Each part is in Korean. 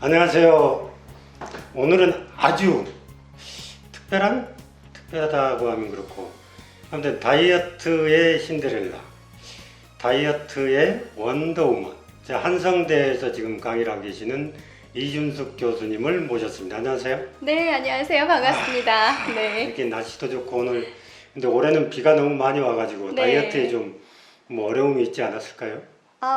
안녕하세요. 오늘은 아주 특별하다고 하면 그렇고, 아무튼 다이어트의 신데렐라, 다이어트의 원더우먼, 한성대에서 지금 강의를 하고 계시는 이준숙 교수님을 모셨습니다. 안녕하세요. 네, 안녕하세요. 반갑습니다. 네. 이렇게 날씨도 좋고 오늘 근데 올해는 비가 너무 많이 와가지고 네. 다이어트에 좀 어려움이 있지 않았을까요?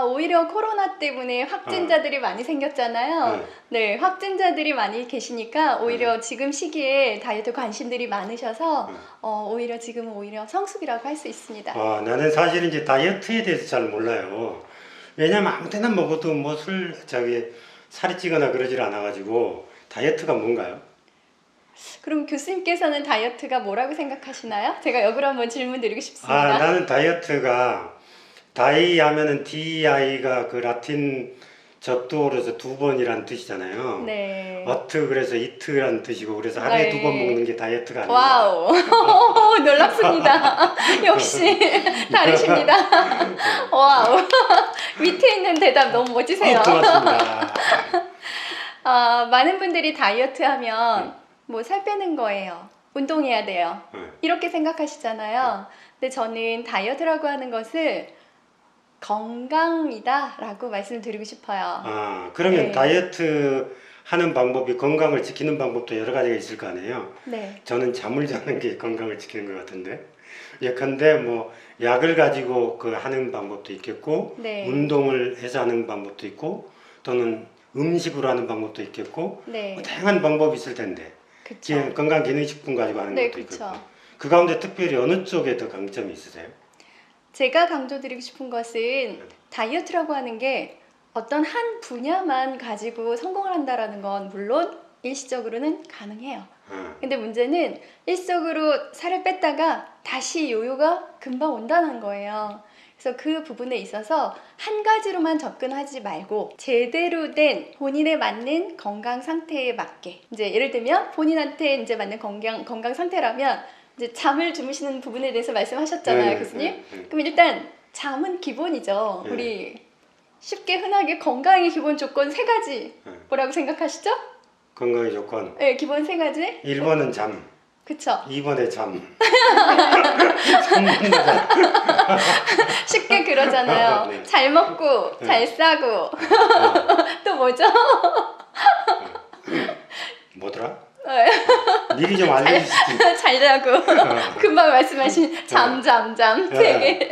오히려 코로나 때문에 확진자들이 많이 생겼잖아요. 네, 확진자들이 많이 계시니까 오히려 지금 시기에 다이어트 관심들이 많으셔서 오히려 지금은 오히려 성수기라고 할 수 있습니다. 나는 사실 이제 다이어트에 대해서 잘 몰라요. 왜냐면 아무 때나 먹어도 살이 찌거나 그러질 않아가지고 다이어트가 뭔가요? 그럼 교수님께서는 다이어트가 뭐라고 생각하시나요? 제가 역으로 한번 질문 드리고 싶습니다. 나는 다이어트가 다이 하면은 DI가 그 라틴 접두어로서 두 번이란 뜻이잖아요. 네. 어트 그래서 이트란 뜻이고 그래서 하루에 네. 두 번 먹는 게 다이어트가 아니라. 와우. 놀랍습니다. 역시 다르십니다. 와우. 밑에 있는 대답 너무 멋지세요. 고맙습니다. 많은 분들이 다이어트 하면 뭐 살 빼는 거예요. 운동해야 돼요. 이렇게 생각하시잖아요. 근데 저는 다이어트라고 하는 것을 건강이다 라고 말씀드리고 싶어요. 그러면 네. 다이어트 하는 방법이 건강을 지키는 방법도 여러 가지가 있을 거 아니에요? 네. 저는 잠을 자는 게 건강을 지키는 것 같은데. 예컨대 약을 가지고 하는 방법도 있겠고, 네. 운동을 해서 하는 방법도 있고, 또는 음식으로 하는 방법도 있겠고, 네. 다양한 방법이 있을 텐데. 그쵸. 건강기능식품 가지고 하는 네, 것도 그쵸. 있고. 그 가운데 특별히 어느 쪽에 더 강점이 있으세요? 제가 강조드리고 싶은 것은 다이어트라고 하는 게 어떤 한 분야만 가지고 성공을 한다라는 건 물론 일시적으로는 가능해요. 근데 문제는 일시적으로 살을 뺐다가 다시 요요가 금방 온다는 거예요. 그래서 그 부분에 있어서 한 가지로만 접근하지 말고 제대로 된 본인에 맞는 건강 상태에 맞게, 이제 예를 들면 본인한테 이제 맞는 건강 상태라면 이제 잠을 주무시는 부분에 대해서 말씀하셨잖아요, 교수님. 그럼 일단 잠은 기본이죠. 우리 쉽게 흔하게 건강의 기본 조건 세 가지 뭐라고 생각하시죠? 건강의 조건. 네, 기본 세 가지. 1번은 잠, 그쵸. 2번에 잠, 3번은 잠. 쉽게 그러잖아요. 네. 잘 먹고 잘 싸고 또 뭐죠? 뭐더라? 네. 미리 좀 알려주시지. 잘 자고 금방 말씀하신 잠 세 개.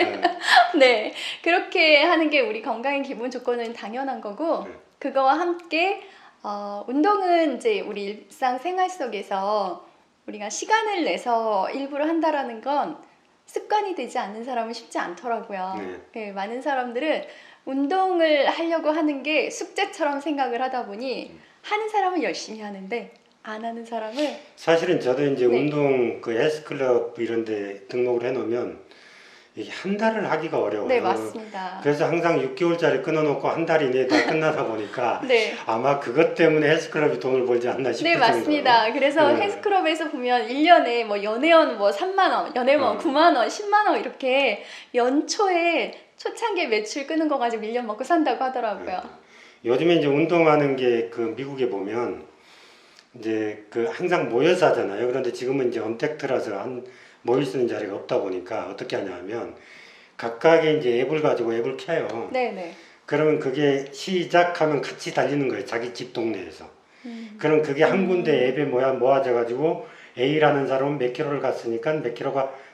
네, 그렇게 하는 게 우리 건강의 기본 조건은 당연한 거고, 그거와 함께 운동은 이제 우리 일상생활 속에서 우리가 시간을 내서 일부러 한다라는 건 습관이 되지 않는 사람은 쉽지 않더라고요. 네, 많은 사람들은 운동을 하려고 하는 게 숙제처럼 생각을 하다 보니 하는 사람은 열심히 하는데 안 하는 사람은 사실은 저도 이제 네. 운동 헬스클럽 이런 데 등록을 해놓으면 이게 한 달을 하기가 어려워요. 네, 맞습니다. 그래서 항상 6개월짜리 끊어놓고 한 달 이내에 다 끝나다 보니까 네. 아마 그것 때문에 헬스클럽이 돈을 벌지 않나 싶을 네, 맞습니다. 그래서 헬스클럽에서 보면 1년에 뭐 연회원 3만 원, 연회원 9만 원, 10만 원 이렇게 연초에 초창기 매출 끄는 거 가지고 1년 먹고 산다고 하더라고요. 요즘에 이제 운동하는 게 미국에 보면 이제 항상 모여서 하잖아요. 그런데 지금은 이제 언택트라서 모일 수 있는 자리가 없다 보니까 어떻게 하냐면 각각의 이제 앱을 가지고 앱을 켜요. 네네. 그러면 그게 시작하면 같이 달리는 거예요. 자기 집 동네에서. 그럼 그게 한 군데 앱에 모아져 가지고 A라는 사람은 몇 킬로를 갔으니까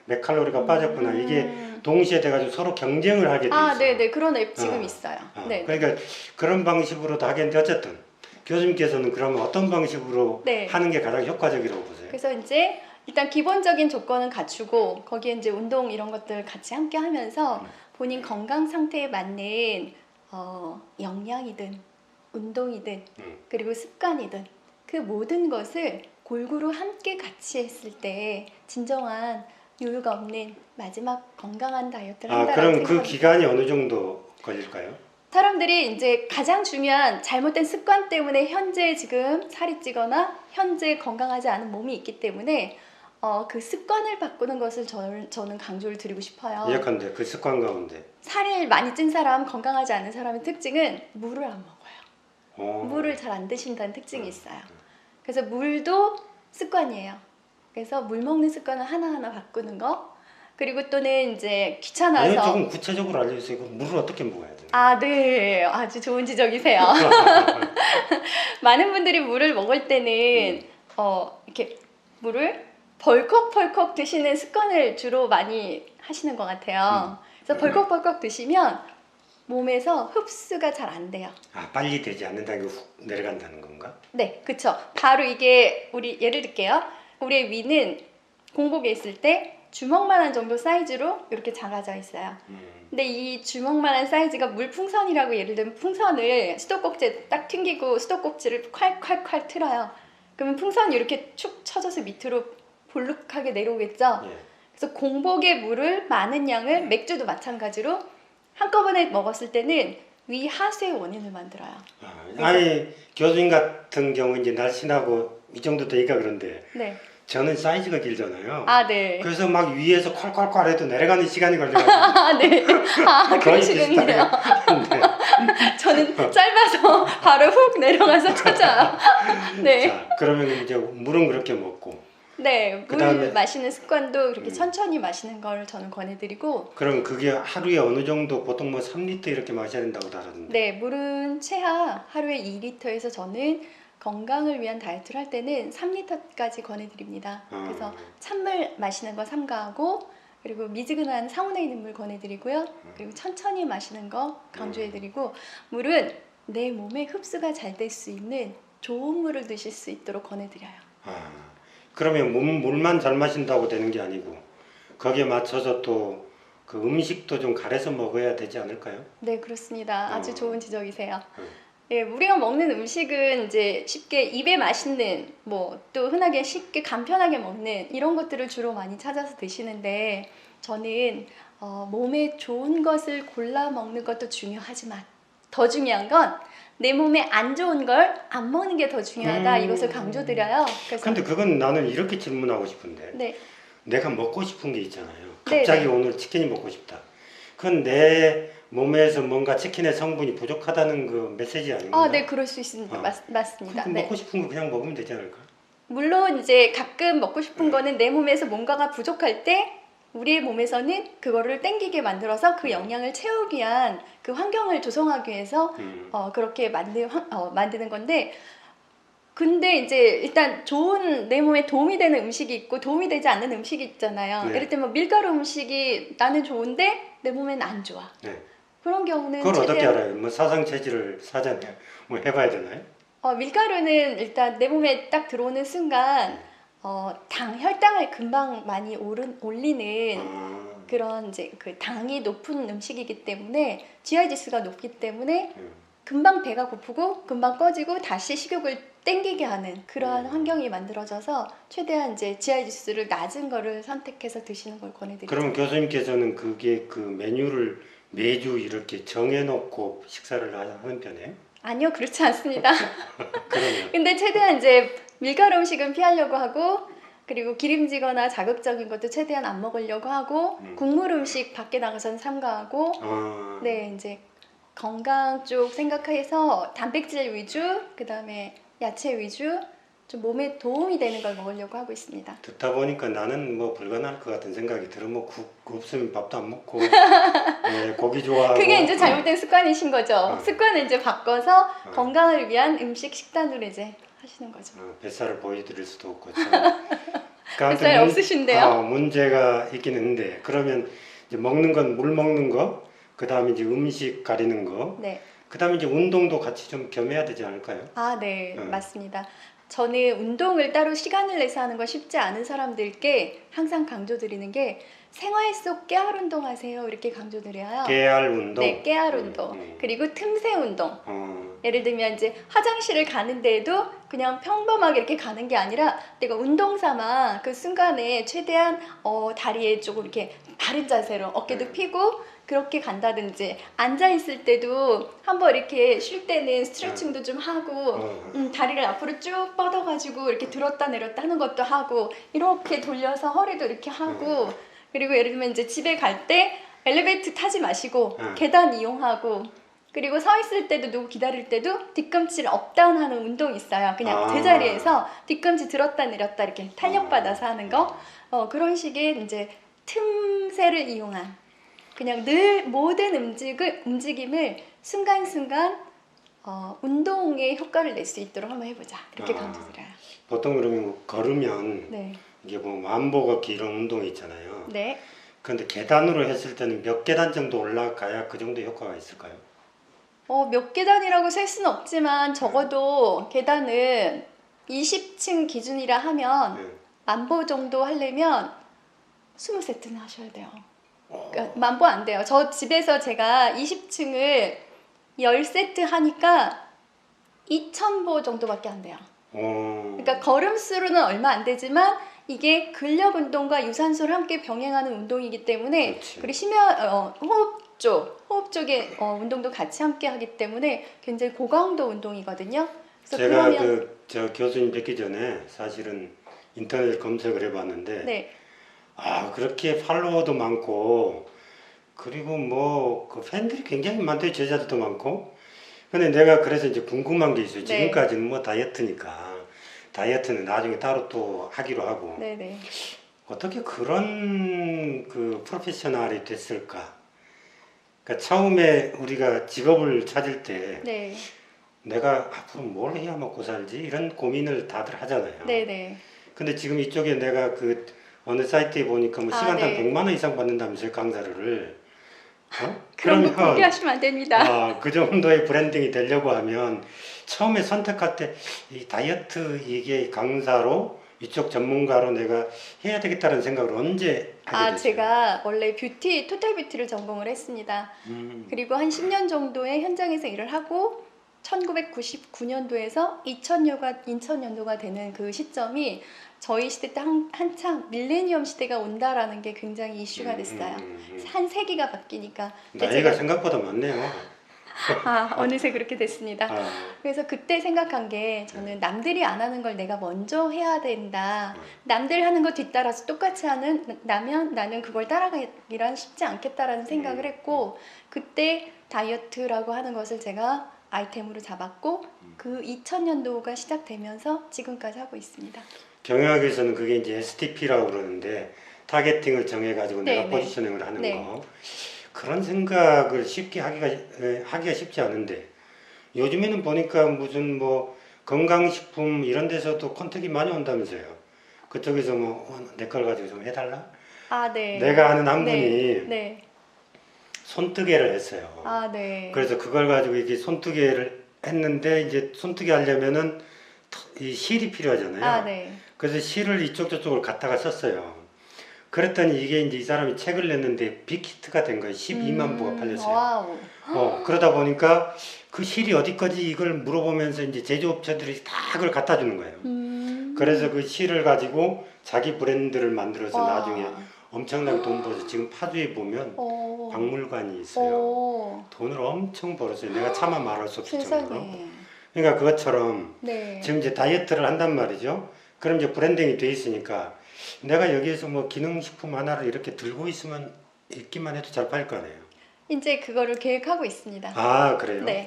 몇 칼로리가 빠졌구나. 이게 동시에 돼가지고 서로 경쟁을 하게 돼 있어요. 네네. 그런 앱 지금 있어요. 네. 그러니까 그런 방식으로도 하겠는데 어쨌든 교수님께서는 그러면 어떤 방식으로 하는 게 가장 효과적이라고 보세요? 그래서 이제 일단 기본적인 조건은 갖추고 거기에 이제 운동 이런 것들 같이 함께 하면서 본인 건강 상태에 맞는 영양이든 운동이든 그리고 습관이든 그 모든 것을 골고루 함께 같이 했을 때 진정한 요요가 없는 마지막 건강한 다이어트를 한다라고 그럼 생각합니다. 그 기간이 어느 정도 걸릴까요? 사람들이 이제 가장 중요한 잘못된 습관 때문에 현재 지금 살이 찌거나 현재 건강하지 않은 몸이 있기 때문에 그 습관을 바꾸는 것을 저는 강조를 드리고 싶어요. 예컨대 그 습관 가운데 살이 많이 찐 사람, 건강하지 않은 사람의 특징은 물을 안 먹어요. 물을 잘 안 드신다는 특징이 있어요. 그래서 물도 습관이에요. 그래서 물 먹는 습관을 하나하나 바꾸는 거. 그리고 또는 이제 귀찮아서. 아니, 조금 구체적으로 알려주세요. 물을 어떻게 먹어야 돼요? 아, 네. 아주 좋은 지적이세요. 많은 분들이 물을 먹을 때는 이렇게 물을 벌컥벌컥 드시는 습관을 주로 많이 하시는 것 같아요. 그래서 벌컥벌컥 드시면 몸에서 흡수가 잘 안 돼요. 아, 빨리 되지 않는다는 게 훅 내려간다는 건가? 네, 그쵸. 바로 이게 우리 예를 들게요. 우리의 위는 공복에 있을 때 주먹만한 정도 사이즈로 이렇게 작아져 있어요. 근데 이 주먹만한 사이즈가 물풍선이라고 예를 들면 풍선을 수도꼭지에 딱 튕기고 수도꼭지를 콸콸콸 틀어요. 그러면 풍선이 이렇게 축 처져서 밑으로 볼록하게 내려오겠죠. 예. 그래서 공복의 물을 많은 양을 맥주도 마찬가지로 한꺼번에 먹었을 때는 위 하수의 원인을 만들어요. 아니, 교수님 같은 경우 이제 날씬하고 이 정도 되니까 그런데 네. 저는 사이즈가 길잖아요. 아, 네. 그래서 막 위에서 콸콸콸 해도 내려가는 시간이 걸려가지고 아, 네. 아, 거의 그러시군요. 비슷하게. 저는 짧아서 바로 훅 내려가서 찾아요. 네. 자, 그러면 이제 물은 그렇게 먹고 네, 물 그다음에 마시는 습관도 그렇게 천천히 마시는 걸 저는 권해드리고, 그럼 그게 하루에 어느 정도 보통 뭐 3리터 이렇게 마셔야 된다고 다르던데. 네, 물은 최하 하루에 2리터에서 저는 건강을 위한 다이어트를 할 때는 3리터까지 권해드립니다. 그래서 찬물 마시는 거 삼가하고, 그리고 미지근한 상온에 있는 물 권해드리고요. 그리고 천천히 마시는 거 강조해드리고, 물은 내 몸에 흡수가 잘 될 수 있는 좋은 물을 드실 수 있도록 권해드려요. 그러면 물만 잘 마신다고 되는 게 아니고 거기에 맞춰서 또 그 음식도 좀 가려서 먹어야 되지 않을까요? 네, 그렇습니다. 아주 좋은 지적이세요. 예, 우리가 먹는 음식은 이제 쉽게 입에 맛있는, 뭐 또 흔하게 쉽게 간편하게 먹는 이런 것들을 주로 많이 찾아서 드시는데, 저는 몸에 좋은 것을 골라 먹는 것도 중요하지만 더 중요한 건 내 몸에 안 좋은 걸 안 먹는 게 더 중요하다, 이것을 강조드려요. 그래서 근데 그건 나는 이렇게 질문하고 싶은데 네, 내가 먹고 싶은 게 있잖아요. 갑자기 네네. 오늘 치킨이 먹고 싶다. 그건 내 몸에서 뭔가 치킨의 성분이 부족하다는 그 메시지 아닌가요? 아, 네, 그럴 수 있습니다. 맞습니다. 그럼 네. 먹고 싶은 거 그냥 먹으면 되지 않을까? 물론 이제 가끔 먹고 싶은 거는 내 몸에서 뭔가가 부족할 때 우리의 몸에서는 그거를 땡기게 만들어서 그 영양을 채우기 위한 그 환경을 조성하기 위해서 그렇게 만드는 건데, 근데 이제 일단 좋은 내 몸에 도움이 되는 음식이 있고 도움이 되지 않는 음식이 있잖아요. 네. 예를 들면 밀가루 음식이 나는 좋은데 내 몸에는 안 좋아. 네. 그런 경우는 그걸 어떻게 알아요? 뭐 사상 체질을 사전에 뭐 해봐야 되나요? 밀가루는 일단 내 몸에 딱 들어오는 순간 혈당을 금방 많이 올리는 그런 이제 그 당이 높은 음식이기 때문에 GI 지수가 높기 때문에 금방 배가 고프고 금방 꺼지고 다시 식욕을 땡기게 하는 그러한 환경이 만들어져서 최대한 이제 GI 지수를 낮은 거를 선택해서 드시는 걸 권해드리죠. 그럼 교수님께서는 그게 그 메뉴를 매주 이렇게 정해놓고 식사를 하는 편이에요? 아니요, 그렇지 않습니다. 그러면 근데 최대한 이제 밀가루 음식은 피하려고 하고, 그리고 기름지거나 자극적인 것도 최대한 안 먹으려고 하고, 국물 음식 밖에 나가서는 삼가하고, 네, 이제 건강 쪽 생각해서 단백질 위주, 그 다음에 야채 위주, 좀 몸에 도움이 되는 걸 먹으려고 하고 있습니다. 듣다 보니까 나는 뭐 불가능할 것 같은 생각이 들어. 뭐 국 없으면 밥도 안 먹고 고기 좋아하고. 그게 이제 잘못된 습관이신 거죠. 습관을 이제 바꿔서 건강을 위한 음식 식단으로 이제 하시는 거죠. 뱃살을 보여드릴 수도 없고 참. 뱃살 없으신데요? 문제가 있긴 있는데, 그러면 이제 먹는 건 물 먹는 거, 그 다음에 이제 음식 가리는 거, 네. 그 다음에 이제 운동도 같이 좀 겸해야 되지 않을까요? 아, 네, 맞습니다. 저는 운동을 따로 시간을 내서 하는 건 쉽지 않은 사람들께 항상 강조드리는 게 생활 속 깨알 운동 하세요, 이렇게 강조드려요. 깨알 운동? 네, 깨알 운동. 그리고 틈새 운동. 예를 들면 이제 화장실을 가는데도 그냥 평범하게 이렇게 가는 게 아니라 내가 운동 삼아 그 순간에 최대한 다리에 조금 이렇게 바른 자세로 어깨도 펴고 그렇게 간다든지, 앉아 있을 때도 한번 이렇게 쉴 때는 스트레칭도 좀 하고 다리를 앞으로 쭉 뻗어가지고 이렇게 들었다 내렸다 하는 것도 하고, 이렇게 돌려서 허리도 이렇게 하고, 그리고 예를 들면 이제 집에 갈 때 엘리베이터 타지 마시고 계단 이용하고, 그리고 서 있을 때도 누구 기다릴 때도 뒤꿈치를 업다운하는 운동이 있어요. 그냥 아. 제자리에서 뒤꿈치 들었다 내렸다 이렇게 탄력받아서 하는 거. 그런 식의 이제 틈새를 이용한 그냥 늘 모든 움직임을 순간순간 운동에 효과를 낼 수 있도록 한번 해보자. 이렇게 강조드려요. 보통 그러면 걸으면 네. 이게 뭐 완보 걷기 이런 운동이 있잖아요. 네. 그런데 계단으로 했을 때는 몇 계단 정도 올라가야 그 정도 효과가 있을까요? 몇 계단이라고 셀 수는 없지만 적어도 계단은 20층 기준이라 하면 네. 만보 정도 하려면 20세트는 하셔야 돼요. 그러니까 만보 안 돼요. 저 집에서 제가 20층을 10세트 하니까 2000보 정도밖에 안 돼요. 그러니까 걸음수로는 얼마 안 되지만 이게 근력 운동과 유산소를 함께 병행하는 운동이기 때문에 그렇지. 그리고 호흡 쪽의 운동도 같이 함께 하기 때문에 굉장히 고강도 운동이거든요. 그래서 제가 그러면 저 교수님 뵙기 전에 사실은 인터넷 검색을 해봤는데 네. 그렇게 팔로워도 많고 그리고 뭐 그 팬들이 굉장히 많대요. 제자들도 많고. 근데 내가 그래서 이제 궁금한 게 있어요. 네. 지금까지는 뭐 다이어트니까 다이어트는 나중에 따로 또 하기로 하고 네네. 어떻게 그런 그 프로페셔널이 됐을까? 그러니까 처음에 우리가 직업을 찾을 때 네. 내가 앞으로 뭘 해야 먹고 살지? 이런 고민을 다들 하잖아요. 네네. 근데 지금 이쪽에 내가 그 어느 사이트에 보니까 뭐 시간당 네. 100만 원 이상 받는다면서요, 강사료를. 그런 거 그러면 포기하시면 안 됩니다. 그 정도의 브랜딩이 되려고 하면 처음에 선택할 때 이 다이어트 이게 강사로 이쪽 전문가로 내가 해야 되겠다는 생각을 언제 하게 됐어요? 제가 원래 토탈 뷰티를 전공을 했습니다. 그리고 한 10년 정도의 현장에서 일을 하고 1999년도에서 2000년도가 되는 그 시점이 저희 시대 때 한참 밀레니엄 시대가 온다라는 게 굉장히 이슈가 됐어요. 한 세기가 바뀌니까. 근데 나이가 제가- 생각보다 많네요. 어느새 그렇게 됐습니다. 그래서 그때 생각한 게 저는 남들이 안 하는 걸 내가 먼저 해야 된다. 남들 하는 거 뒤따라서 똑같이 나면 나는 그걸 따라가기란 쉽지 않겠다라는 생각을 했고 그때 다이어트라고 하는 것을 제가 아이템으로 잡았고 그 2000년도가 시작되면서 지금까지 하고 있습니다. 경영학에서는 그게 이제 STP라고 그러는데 타겟팅을 정해가지고 네, 내가 네. 포지셔닝을 하는 네. 거. 그런 생각을 쉽게 하기가 쉽지 않은데 요즘에는 보니까 무슨 뭐 건강식품 이런 데서도 컨택이 많이 온다면서요. 그쪽에서 뭐 내 걸 가지고 좀 해달라? 네. 내가 아는 한 네. 분이 네. 손뜨개를 했어요. 네. 그래서 그걸 가지고 이게 손뜨개를 했는데 이제 손뜨개 하려면은 이 실이 필요하잖아요. 네. 그래서 실을 이쪽 저쪽을 갖다가 썼어요. 그랬더니 이게 이제 이 사람이 책을 냈는데 빅히트가 된 거예요. 12만 부가 팔렸어요. 와우. 그러다 보니까 그 실이 어디까지 이걸 물어보면서 이제 제조업체들이 다 그걸 갖다 주는 거예요. 그래서 그 실을 가지고 자기 브랜드를 만들어서 와. 나중에 엄청나게 돈 벌어서 지금 파주에 보면 오. 박물관이 있어요. 오. 돈을 엄청 벌었어요. 내가 차마 말할 수 없을 정도로. 세상에. 그러니까 그것처럼 네. 지금 이제 다이어트를 한단 말이죠. 그럼 이제 브랜딩이 돼 있으니까 내가 여기에서 뭐 기능식품 하나를 이렇게 들고 있기만 해도 잘 팔 거 아니에요. 이제 그거를 계획하고 있습니다. 그래요? 네.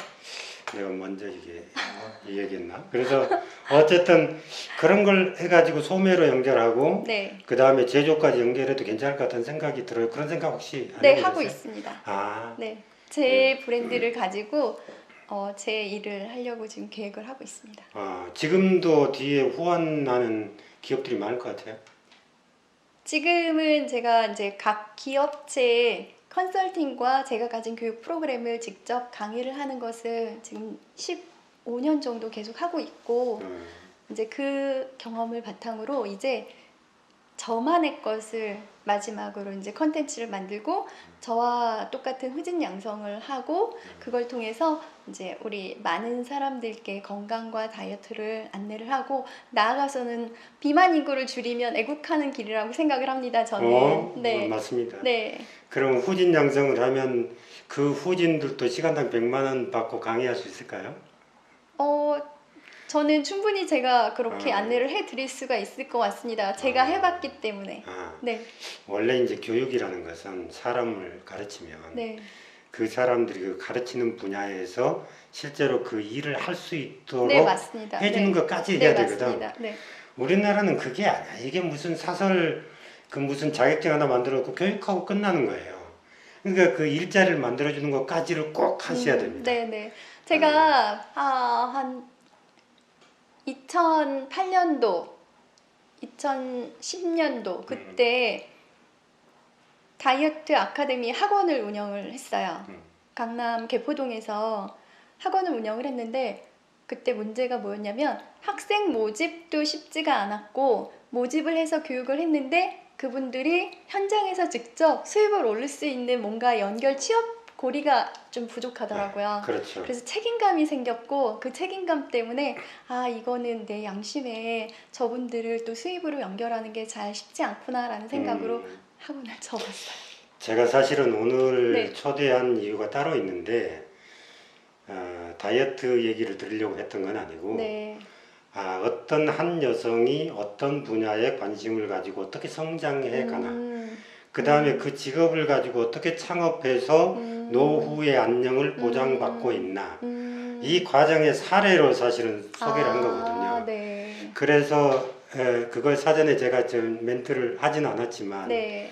내가 먼저 이 얘기했나? 그래서 어쨌든 그런 걸 해가지고 소매로 연결하고 네. 그 다음에 제조까지 연결해도 괜찮을 것 같다는 생각이 들어요. 그런 생각 혹시 안 네, 해보셨어요? 하고 있습니다. 네. 네. 제 브랜드를 가지고 제 일을 하려고 지금 계획을 하고 있습니다. 지금도 뒤에 후원하는 기업들이 많을 것 같아요. 지금은 제가 이제 각 기업체 컨설팅과 제가 가진 교육 프로그램을 직접 강의를 하는 것을 지금 15년 정도 계속 하고 있고 이제 그 경험을 바탕으로 이제 저만의 것을 마지막으로 이제 컨텐츠를 만들고 저와 똑같은 후진 양성을 하고 그걸 통해서 이제 우리 많은 사람들께 건강과 다이어트를 안내를 하고 나아가서는 비만 인구를 줄이면 애국하는 길이라고 생각을 합니다. 저는. 네. 맞습니다. 네. 그럼 후진 양성을 하면 그 후진들도 시간당 100만 원 받고 강의할 수 있을까요? 저는 충분히 제가 그렇게 안내를 해드릴 수가 있을 것 같습니다. 제가 해봤기 때문에. 네. 원래 이제 교육이라는 것은 사람을 가르치면 네. 그 사람들이 그 가르치는 분야에서 실제로 그 일을 할 수 있도록 네, 맞습니다. 해주는 네. 것까지 네, 해야 되거든. 맞습니다. 네. 우리나라는 그게 아니야. 이게 무슨 사설 그 무슨 자격증 하나 만들어놓고 교육하고 끝나는 거예요. 그러니까 그 일자리를 만들어주는 것까지를 꼭 하셔야 됩니다. 네, 네. 제가 한 2008년도, 2010년도 그때 다이어트 아카데미 학원을 운영을 했어요. 강남 개포동에서 학원을 운영을 했는데 그때 문제가 뭐였냐면 학생 모집도 쉽지가 않았고 모집을 해서 교육을 했는데 그분들이 현장에서 직접 수입을 올릴 수 있는 뭔가 연결 취업 고리가 좀 부족하더라고요. 그렇죠. 그래서 책임감이 생겼고 그 책임감 때문에 이거는 내 양심에 저분들을 또 수입으로 연결하는 게 잘 쉽지 않구나라는 생각으로 학원을 접었어요. 제가 사실은 오늘 네. 초대한 이유가 따로 있는데 다이어트 얘기를 드리려고 했던 건 아니고 네. 어떤 한 여성이 어떤 분야에 관심을 가지고 어떻게 성장해 가나 그 다음에 그 직업을 가지고 어떻게 창업해서 노후의 안녕을 보장받고 있나 이 과정의 사례로 사실은 소개를 한 거거든요. 네. 그래서 그걸 사전에 제가 좀 멘트를 하진 않았지만 네.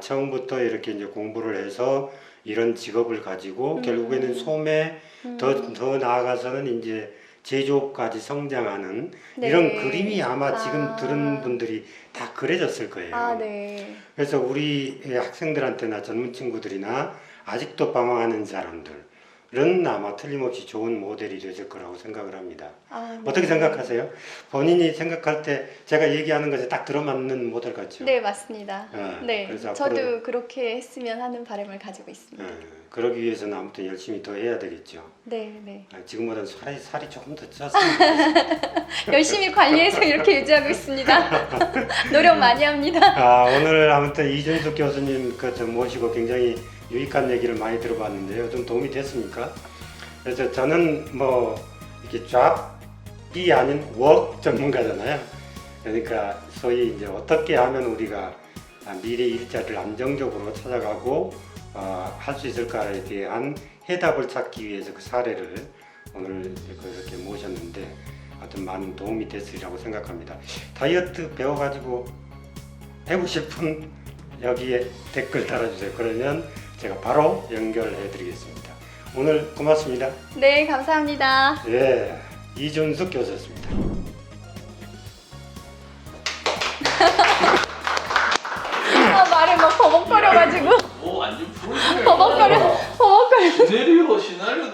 처음부터 이렇게 이제 공부를 해서 이런 직업을 가지고 결국에는 소매 더 나아가서는 이제 제조업까지 성장하는 네. 이런 그림이 아마 지금 들은 분들이 다 그려졌을 거예요. 네. 그래서 우리 학생들한테나 젊은 친구들이나 아직도 방황하는 사람들은 아마 틀림없이 좋은 모델이 되실 거라고 생각을 합니다. 네. 어떻게 생각하세요? 본인이 생각할 때 제가 얘기하는 것에 딱 들어맞는 모델 같죠? 네, 맞습니다. 네, 그래서 저도 앞으로 그렇게 했으면 하는 바람을 가지고 있습니다. 그러기 위해서는 아무튼 열심히 더 해야 되겠죠. 네, 네. 지금보다는 살이 조금 더 쪘으면 열심히 관리해서 이렇게 유지하고 있습니다. 노력 많이 합니다. 오늘 아무튼 이준숙 교수님 좀 모시고 굉장히 유익한 얘기를 많이 들어봤는데요. 좀 도움이 됐습니까? 그래서 저는 뭐 이렇게 잡이 아닌 웍 전문가잖아요. 그러니까 소위 이제 어떻게 하면 우리가 미래 일자리를 안정적으로 찾아가고 할 수 있을까에 대한 해답을 찾기 위해서 그 사례를 오늘 그렇게 모셨는데 하여튼 많은 도움이 됐으리라고 생각합니다. 다이어트 배워가지고 해보실 분 여기에 댓글 달아주세요. 그러면 제가 바로 연결해 드리겠습니다. 오늘 고맙습니다. 네, 감사합니다. 예, 이준숙 교수였습니다. 말을 막 버벅거려가지고 완전 프로그램. 버벅거려. 시나리오